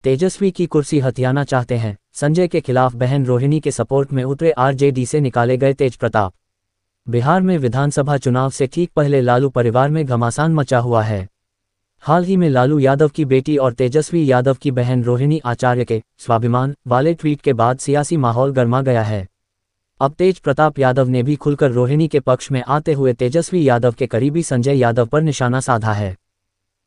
तेजस्वी की कुर्सी हथियाना चाहते हैं, संजय के खिलाफ बहन रोहिणी के सपोर्ट में उतरे आरजेडी से निकाले गए तेज प्रताप। बिहार में विधानसभा चुनाव से ठीक पहले लालू परिवार में घमासान मचा हुआ है। हाल ही में लालू यादव की बेटी और तेजस्वी यादव की बहन रोहिणी आचार्य के स्वाभिमान वाले ट्वीट के बाद सियासी माहौल गर्मा गया है। अब तेज प्रताप यादव ने भी खुलकर रोहिणी के पक्ष में आते हुए तेजस्वी यादव के करीबी संजय यादव पर निशाना साधा है।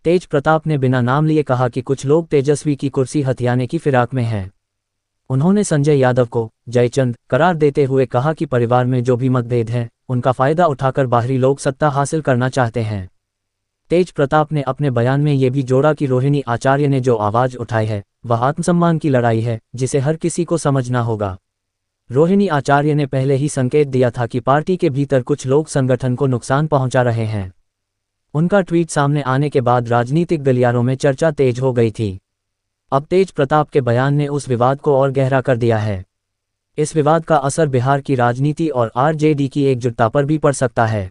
तेज प्रताप ने बिना नाम लिए कहा कि कुछ लोग तेजस्वी की कुर्सी हथियाने की फिराक में हैं। उन्होंने संजय यादव को जयचंद करार देते हुए कहा कि परिवार में जो भी मतभेद हैं, उनका फायदा उठाकर बाहरी लोग सत्ता हासिल करना चाहते हैं। तेज प्रताप ने अपने बयान में ये भी जोड़ा कि रोहिणी आचार्य ने जो आवाज उठाई है वह आत्मसम्मान की लड़ाई है, जिसे हर किसी को समझना होगा। रोहिणी आचार्य ने पहले ही संकेत दिया था कि पार्टी के भीतर कुछ लोग संगठन को नुकसान पहुंचा रहे हैं। उनका ट्वीट सामने आने के बाद राजनीतिक गलियारों में चर्चा तेज हो गई थी। अब तेज प्रताप के बयान ने उस विवाद को और गहरा कर दिया है। इस विवाद का असर बिहार की राजनीति और आरजेडी की एकजुटता पर भी पड़ सकता है।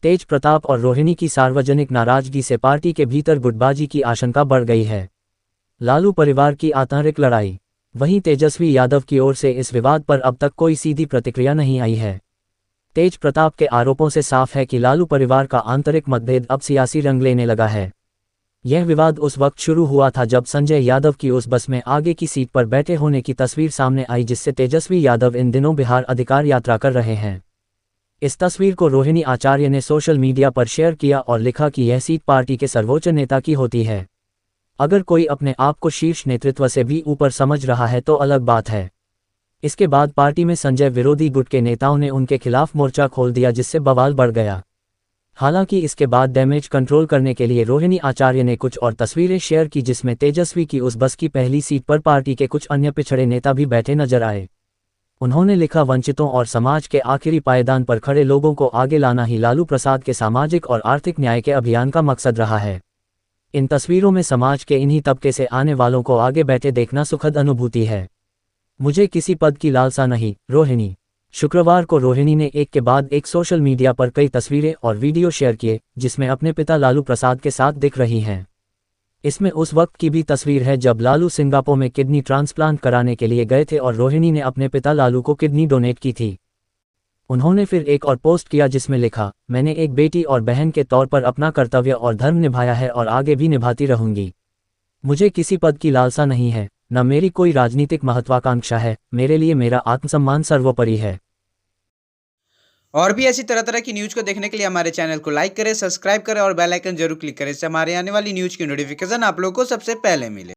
तेज प्रताप और रोहिणी की सार्वजनिक नाराजगी से पार्टी के भीतर गुटबाजी की आशंका बढ़ गई है। लालू परिवार की आंतरिक लड़ाई। वहीं तेजस्वी यादव की ओर से इस विवाद पर अब तक कोई सीधी प्रतिक्रिया नहीं आई है। तेज प्रताप के आरोपों से साफ है कि लालू परिवार का आंतरिक मतभेद अब सियासी रंग लेने लगा है। यह विवाद उस वक्त शुरू हुआ था जब संजय यादव की उस बस में आगे की सीट पर बैठे होने की तस्वीर सामने आई, जिससे तेजस्वी यादव इन दिनों बिहार अधिकार यात्रा कर रहे हैं। इस तस्वीर को रोहिणी आचार्य ने सोशल मीडिया पर शेयर किया और लिखा कि यह सीट पार्टी के सर्वोच्च नेता की होती है। अगर कोई अपने आप को शीर्ष नेतृत्व से भी ऊपर समझ रहा है तो अलग बात है। इसके बाद पार्टी में संजय विरोधी गुट के नेताओं ने उनके खिलाफ मोर्चा खोल दिया, जिससे बवाल बढ़ गया। हालांकि इसके बाद डैमेज कंट्रोल करने के लिए रोहिणी आचार्य ने कुछ और तस्वीरें शेयर की, जिसमें तेजस्वी की उस बस की पहली सीट पर पार्टी के कुछ अन्य पिछड़े नेता भी बैठे नजर आए। उन्होंने लिखा, वंचितों और समाज के आखिरी पायदान पर खड़े लोगों को आगे लाना ही लालू प्रसाद के सामाजिक और आर्थिक न्याय के अभियान का मकसद रहा है। इन तस्वीरों में समाज के इन्हीं तबके से आने वालों को आगे बैठे देखना सुखद अनुभूति है। मुझे किसी पद की लालसा नहीं, रोहिणी। शुक्रवार को रोहिणी ने एक के बाद एक सोशल मीडिया पर कई तस्वीरें और वीडियो शेयर किए, जिसमें अपने पिता लालू प्रसाद के साथ दिख रही हैं। इसमें उस वक्त की भी तस्वीर है जब लालू सिंगापुर में किडनी ट्रांसप्लांट कराने के लिए गए थे और रोहिणी ने अपने पिता लालू को किडनी डोनेट की थी। उन्होंने फिर एक और पोस्ट किया जिसमें लिखा, मैंने एक बेटी और बहन के तौर पर अपना कर्तव्य और धर्म निभाया है और आगे भी निभाती रहूंगी। मुझे किसी पद की लालसा नहीं है, न मेरी कोई राजनीतिक महत्वाकांक्षा है। मेरे लिए मेरा आत्मसम्मान सर्वोपरि है। और भी ऐसी तरह तरह की न्यूज़ को देखने के लिए हमारे चैनल को लाइक करें, सब्सक्राइब करें और बेल आइकन जरूर क्लिक करें, इससे हमारे आने वाली न्यूज़ की नोटिफिकेशन आप लोगों को सबसे पहले मिले।